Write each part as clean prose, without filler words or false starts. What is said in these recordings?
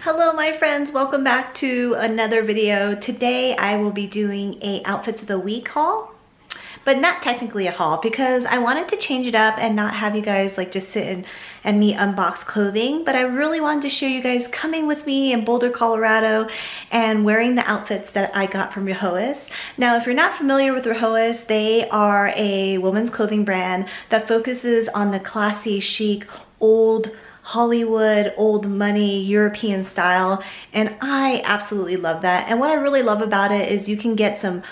Hello my friends, welcome back to another video. Today I will be doing a outfits of the week haul, but not technically a haul because I wanted to change it up and not have you guys like just sit and me unbox clothing, but I really wanted to show you guys coming with me in Boulder, Colorado and wearing the outfits that I got from Rihoas. Now, if you're not familiar with Rihoas, they are a women's clothing brand that focuses on the classy, chic, old Hollywood, old money, European style, and I absolutely love that. And what I really love about it is you can get some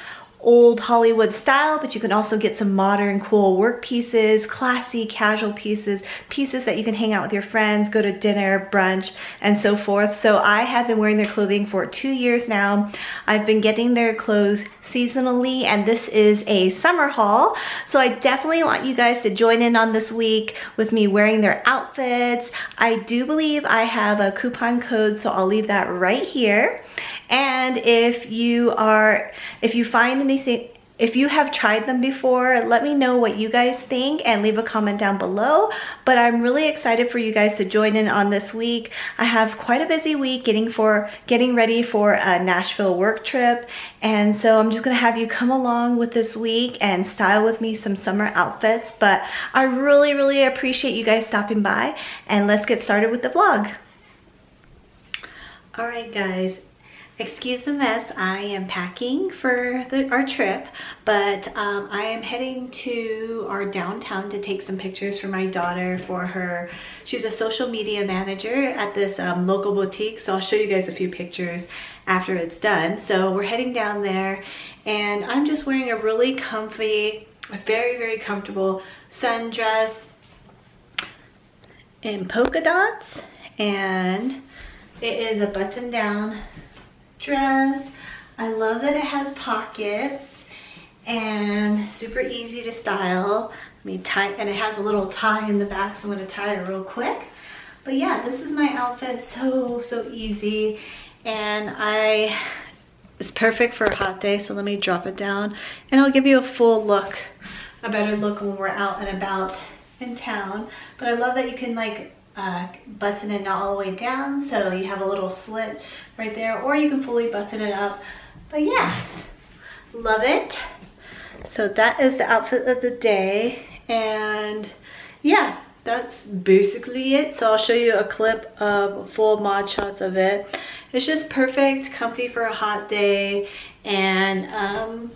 old Hollywood style, but you can also get some modern, cool work pieces, classy, casual pieces, pieces that you can hang out with your friends, go to dinner, brunch, and so forth. So I have been wearing their clothing for 2 years now. I've been getting their clothes seasonally, and this is a summer haul. So I definitely want you guys to join in on this week with me wearing their outfits. I do believe I have a coupon code, so I'll leave that right here. And if you find anything, if you have tried them before, let me know what you guys think and leave a comment down below. But I'm really excited for you guys to join in on this week. I have quite a busy week getting ready for a Nashville work trip. And so I'm just gonna have you come along with this week and style with me some summer outfits. But I really, really appreciate you guys stopping by, and let's get started with the vlog. All right, guys. Excuse the mess, I am packing for our trip, but I am heading to our downtown to take some pictures for my daughter for her. She's a social media manager at this local boutique, so I'll show you guys a few pictures after it's done. So we're heading down there, and I'm just wearing a really comfy, very, very comfortable sundress in polka dots, and it is a button-down dress. I love that it has pockets and super easy to style. I mean, and it has a little tie in the back, so I'm going to tie it real quick. But yeah, this is my outfit. So easy, and it's perfect for a hot day. So let me drop it down and I'll give you a full look, a better look when we're out and about in town. But I love that you can like button it not all the way down, so you have a little slit right there, or you can fully button it up. But yeah, love it. So that is the outfit of the day, and yeah, that's basically it. So I'll show you a clip of full mod shots of it. It's just perfect, comfy for a hot day, and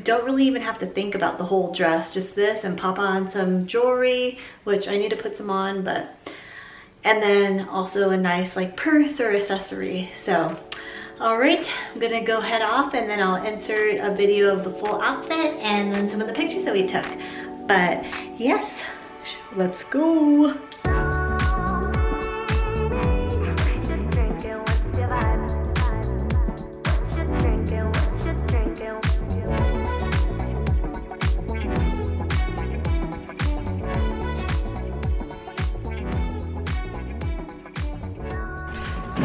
don't really even have to think about the whole dress, just this, and pop on some jewelry, which I need to put some on, and then also a nice like purse or accessory. So all right, I'm gonna go head off, and then I'll insert a video of the full outfit and then some of the pictures that we took. But yes, let's go.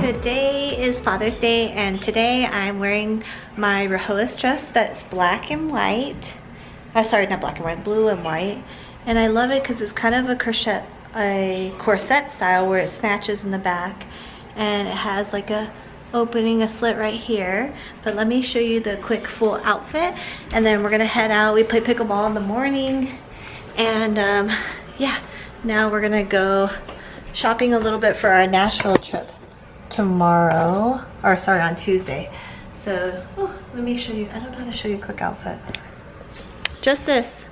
Today is Father's Day, and today I'm wearing my Rihoas dress that's black and white. Sorry, not black and white, blue and white. And I love it because it's kind of a corset style where it snatches in the back, and it has like a slit right here. But let me show you the quick full outfit, and then we're gonna head out. We play pickleball in the morning, and yeah, now we're gonna go shopping a little bit for our Nashville trip tomorrow, or sorry, on Tuesday. So let me show you. I don't know how to show you a quick outfit. Just this.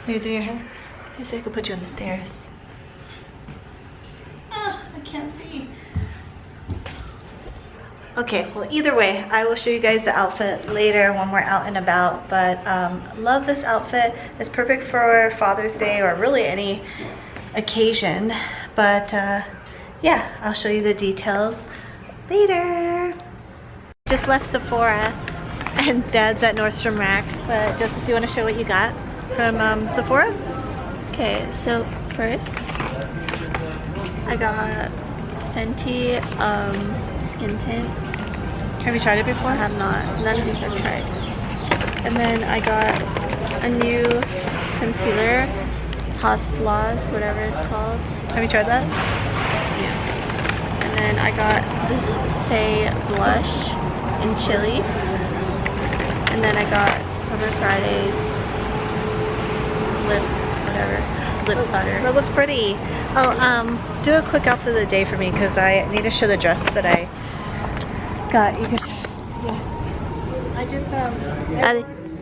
Are you doing your hair? I said I could put you on the stairs. I can't see. Okay, well, either way, I will show you guys the outfit later when we're out and about. But love this outfit. It's perfect for Father's Day or really any occasion. But yeah, I'll show you the details later. Just left Sephora, and Dad's at Nordstrom Rack. But Joseph, do you want to show what you got from Sephora? Okay, so first I got Fenty skin tint. Have you tried it before? I have not. None of these I've tried. And then I got a new concealer Hasla's, whatever it's called. Have you tried that? Yeah. And then I got this Say blush in chili. And then I got Summer Fridays lip butter. That looks pretty. Oh, do a quick outfit of the day for me because I need to show the dress that I got. You can, yeah. I just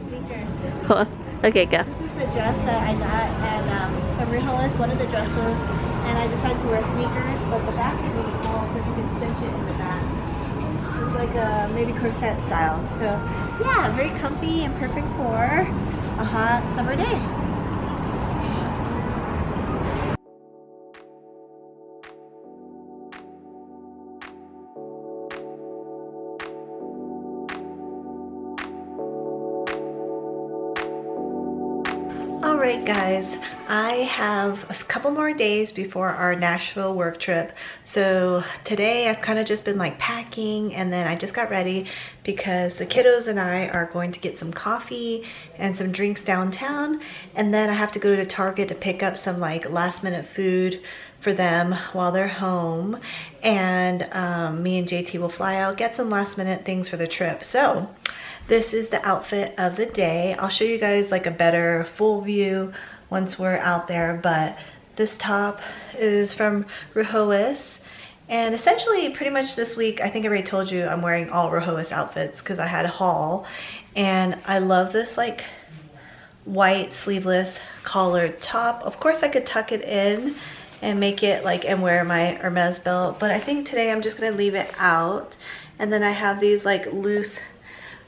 sneakers. Cool. Okay, go. This is the dress that I got at from Rihoas, one of the dresses, and I decided to wear sneakers, but the back is really small because you can cinch it in the back. It's like a maybe corset style. So yeah, very comfy and perfect for a hot summer day. Alright guys, I have a couple more days before our Nashville work trip. So today I've kind of just been like packing, and then I just got ready because the kiddos and I are going to get some coffee and some drinks downtown, and then I have to go to Target to pick up some like last minute food for them while they're home, and me and JT will fly out, get some last minute things for the trip. So this is the outfit of the day. I'll show you guys like a better full view once we're out there, but this top is from Rihoas, and essentially pretty much this week, I think I already told you I'm wearing all Rihoas outfits because I had a haul, and I love this like white sleeveless collared top. Of course I could tuck it in and make it like and wear my Hermes belt, but I think today I'm just gonna leave it out. And then I have these like loose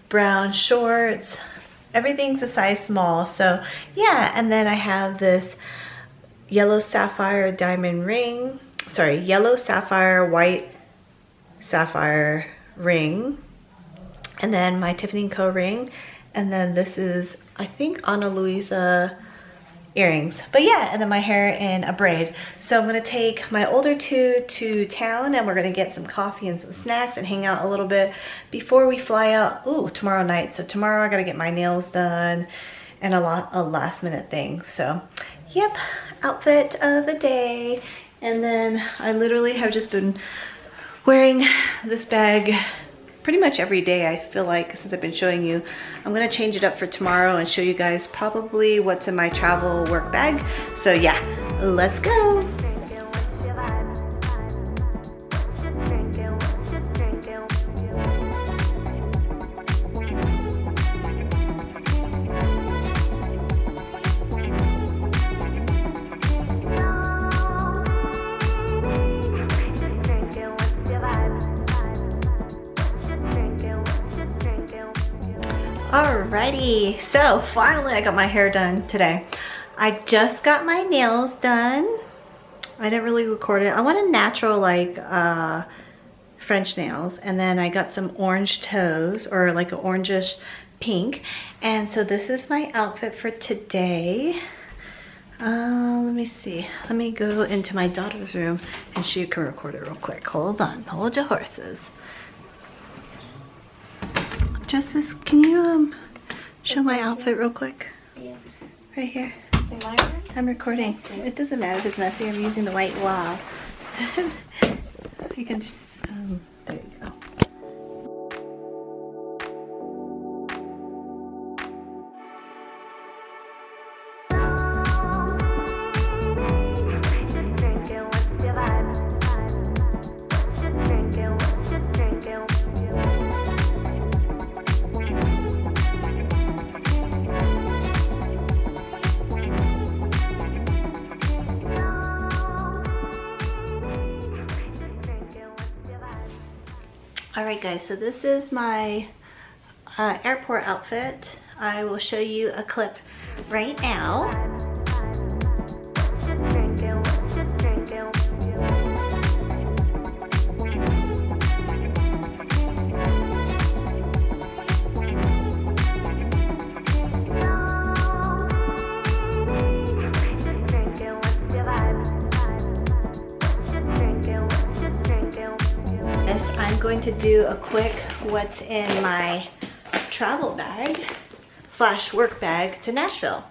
brown shorts. Everything's a size small, so yeah. And then I have this yellow sapphire diamond ring, sorry, yellow sapphire white sapphire ring, and then my Tiffany & Co ring, and then this is I think Ana Luisa earrings. But yeah, and then my hair in a braid. So I'm gonna take my older two to town, and we're gonna get some coffee and some snacks and hang out a little bit before we fly out tomorrow night. So tomorrow I gotta get my nails done and a lot of last minute things. So yep, outfit of the day. And then I literally have just been wearing this bag pretty much every day, I feel like, since I've been showing you. I'm gonna change it up for tomorrow and show you guys probably what's in my travel work bag. So yeah, let's go. Alrighty, so finally I got my hair done today. I just got my nails done. I didn't really record it. I want a natural like French nails, and then I got some orange toes, or like an orangish pink. And so this is my outfit for today. Let me see. Let me go into my daughter's room and she can record it real quick. Hold on, hold your horses. Justice, can you show my outfit real quick? Yes. Right here. I'm recording. It doesn't matter if it's messy. I'm using the white wall. You can, there you go. Alright guys, so this is my airport outfit. I will show you a clip right now. I'm going to do a quick what's in my travel bag slash work bag to Nashville.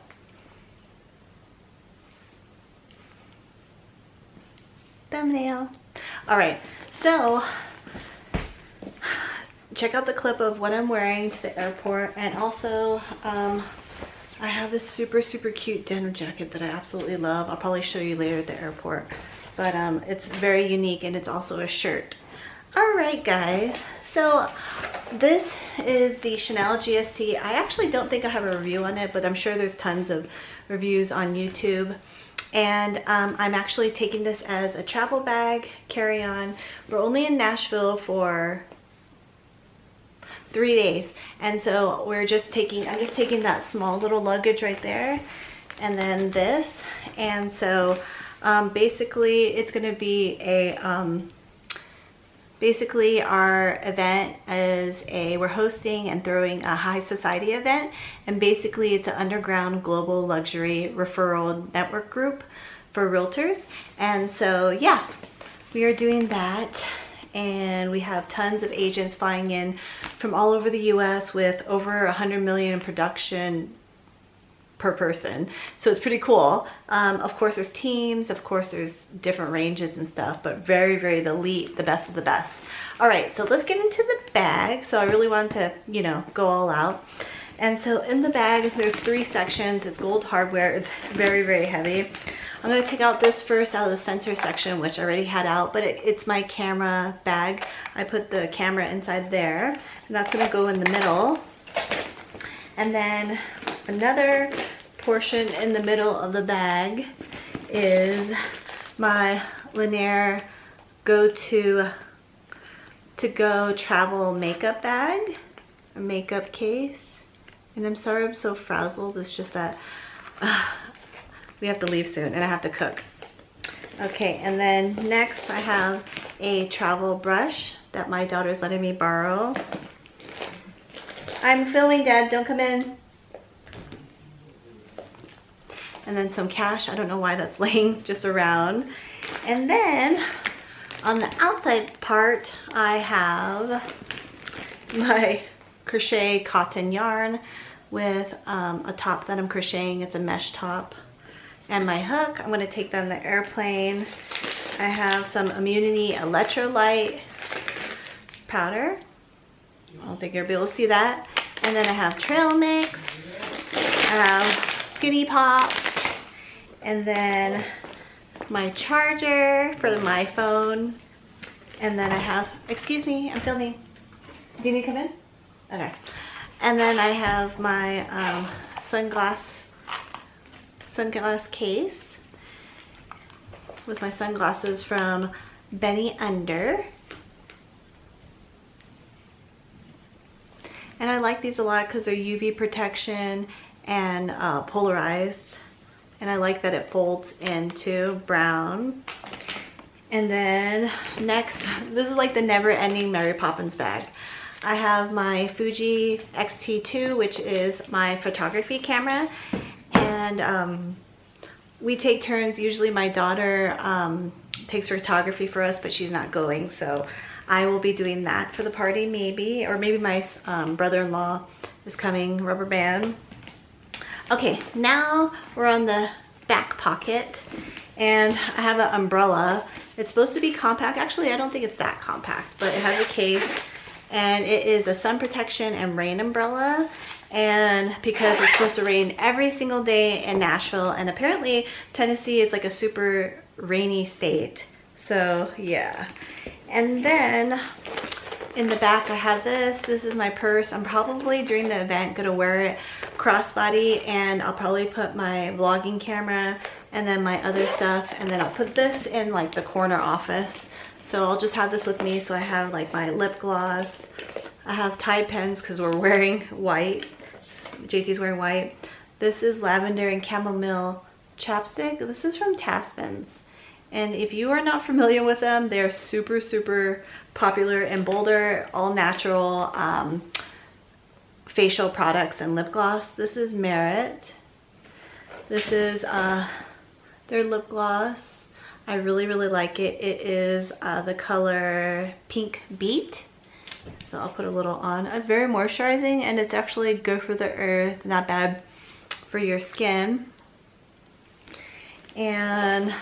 thumbnail. All right, so check out the clip of what I'm wearing to the airport, and also I have this super cute denim jacket that I absolutely love. I'll probably show you later at the airport, but it's very unique, and it's also a shirt. All right, guys, so this is the Chanel GST. I actually don't think I have a review on it, but I'm sure there's tons of reviews on YouTube. And I'm actually taking this as a travel bag, carry-on. We're only in Nashville for 3 days, and so I'm just taking that small little luggage right there, and then this. And so basically it's going to be a basically our event is we're hosting and throwing a high society event, and basically it's an underground global luxury referral network group for realtors. And so yeah, we are doing that, and we have tons of agents flying in from all over the US with over 100 million in production per person, so it's pretty cool. Of course there's teams, of course there's different ranges and stuff, but very the elite, the best of the best. All right, so let's get into the bag. So I really want to, you know, go all out. And so in the bag there's 3 sections. It's gold hardware. It's very heavy. I'm going to take out this first out of the center section, which I already had out, but it's my camera bag. I put the camera inside there, and that's going to go in the middle. And then another portion in the middle of the bag is my Lanier to-go travel makeup bag, a makeup case. And I'm sorry I'm so frazzled. It's just that we have to leave soon and I have to cook. Okay, and then next I have a travel brush that my daughter's letting me borrow. I'm filming, Dad, don't come in. And then some cash. I don't know why that's laying just around. And then on the outside part, I have my crochet cotton yarn with a top that I'm crocheting. It's a mesh top. And my hook, I'm going to take that on the airplane. I have some Immunity electrolyte powder. I don't think you'll be able to see that. And then I have trail mix, I have Skinny Pop, and then my charger for my phone. And then I have, excuse me, I'm filming. Do you need to come in? Okay. And then I have my sunglass case with my sunglasses from Benny Under. And I like these a lot because they're UV protection and polarized. And I like that it folds into brown. And then next, this is like the never-ending Mary Poppins bag. I have my Fuji X-T2, which is my photography camera. And we take turns. Usually my daughter takes photography for us, but she's not going. So I will be doing that for the party maybe. Or maybe my brother-in-law is coming, rubber band. Okay, now we're on the back pocket. And I have an umbrella. It's supposed to be compact. Actually, I don't think it's that compact, but it has a case. And it is a sun protection and rain umbrella. And because it's supposed to rain every single day in Nashville, and apparently Tennessee is like a super rainy state. So yeah. And then in the back I have this. This is my purse. I'm probably during the event gonna wear it crossbody, and I'll probably put my vlogging camera and then my other stuff, and then I'll put this in like the corner office. So I'll just have this with me. So I have like my lip gloss. I have Tide pens because we're wearing white. JT's wearing white. This is lavender and chamomile chapstick. This is from Taspens. And if you are not familiar with them, they're super popular in Boulder, all natural facial products and lip gloss. This is Merit. This is their lip gloss. I really like it. It is the color Pink Beat. So I'll put a little on. Very moisturizing, and it's actually good for the earth, not bad for your skin. And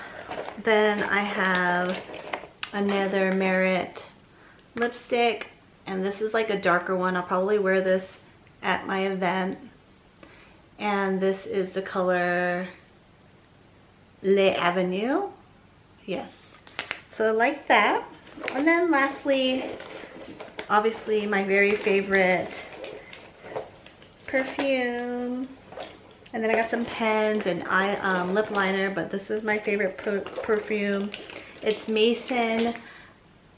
Then I have another Merit lipstick, and this is like a darker one. I'll probably wear this at my event. And this is the color Les Avenue. Yes, so I like that. And then lastly, obviously my very favorite perfume. And then I got some pens and lip liner, but this is my favorite perfume. It's Maison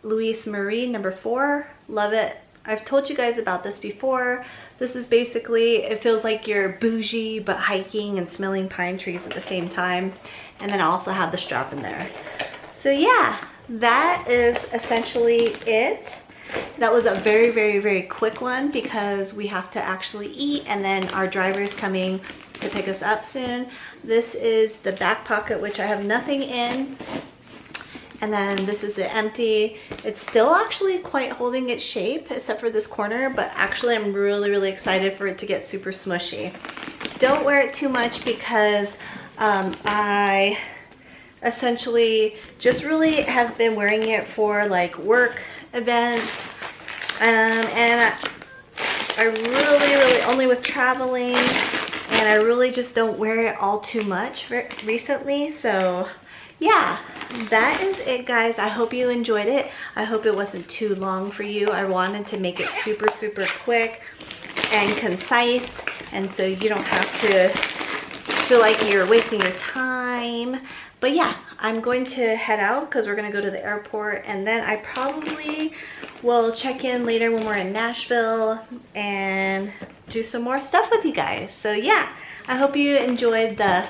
Louise Marie number 4. Love it. I've told you guys about this before. This is basically, it feels like you're bougie but hiking and smelling pine trees at the same time. And then I also have the strap in there. So yeah, that is essentially it. That was a very, very, very quick one because we have to actually eat, and then our driver is coming to pick us up soon. This is the back pocket, which I have nothing in. And then this is it empty. It's still actually quite holding its shape except for this corner, but actually I'm really, really excited for it to get super smushy. Don't wear it too much because I essentially just really have been wearing it for like work events, and I really only with traveling, and I really just don't wear it all too much recently. So yeah, that is it, guys. I hope you enjoyed it. I hope it wasn't too long for you. I wanted to make it super quick and concise, and so you don't have to feel like you're wasting your time. But yeah, I'm going to head out because we're going to go to the airport, and then I probably will check in later when we're in Nashville and do some more stuff with you guys. So yeah, I hope you enjoyed the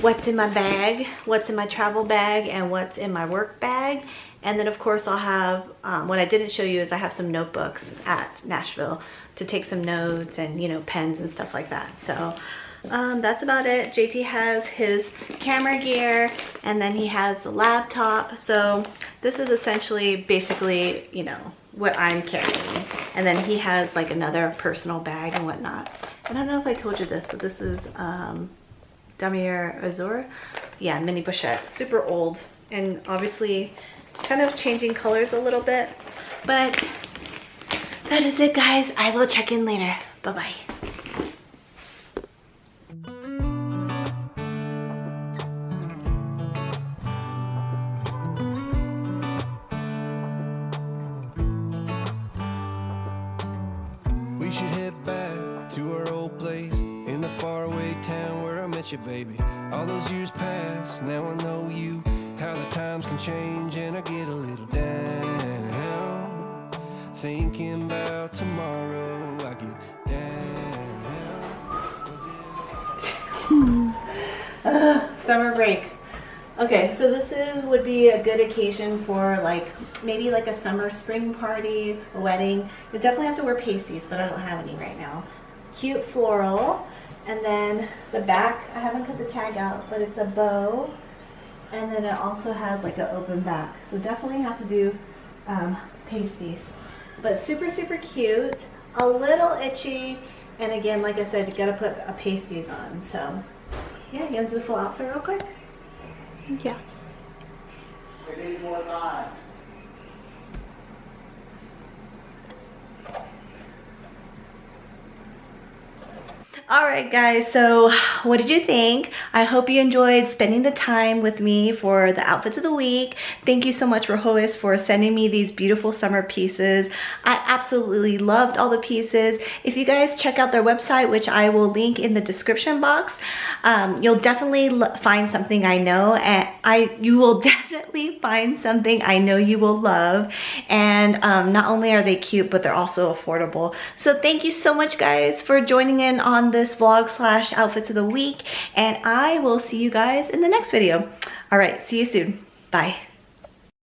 what's in my bag, what's in my travel bag, and what's in my work bag. And then of course I'll have, what I didn't show you is I have some notebooks at Nashville to take some notes and, you know, pens and stuff like that. So that's about it. JT has his camera gear, and then he has the laptop. So this is essentially basically, you know, what I'm carrying. And then he has like another personal bag and whatnot. I don't know if I told you this, but this is Damier Azur. Yeah, mini pochette. Super old, and obviously kind of changing colors a little bit. But that is it, guys. I will check in later. Bye-bye. We should head back to our old place in the faraway town where I met you, baby. All those years past, now I know you. How the times can change and I get a little down. Thinking about tomorrow, I get down. Summer break. Okay, so this would be a good occasion for like maybe like a summer spring party, a wedding. You definitely have to wear pasties, but I don't have any right now. Cute floral, and then the back, I haven't cut the tag out, but it's a bow, and then it also has like an open back. So definitely have to do pasties, but super cute, a little itchy, and again, like I said, you gotta put a pasties on. So yeah, you want to do the full outfit real quick? Yeah. It needs more time. Alright guys, so what did you think? I hope you enjoyed spending the time with me for the outfits of the week. Thank you so much, Rihoas, for sending me these beautiful summer pieces. I absolutely loved all the pieces. If you guys check out their website, which I will link in the description box, you'll definitely find something I know, and you will definitely find something I know you will love. And not only are they cute, but they're also affordable. So thank you so much, guys, for joining in on this vlog / outfits of the week, and I will see you guys in the next video. All right, see you soon. Bye.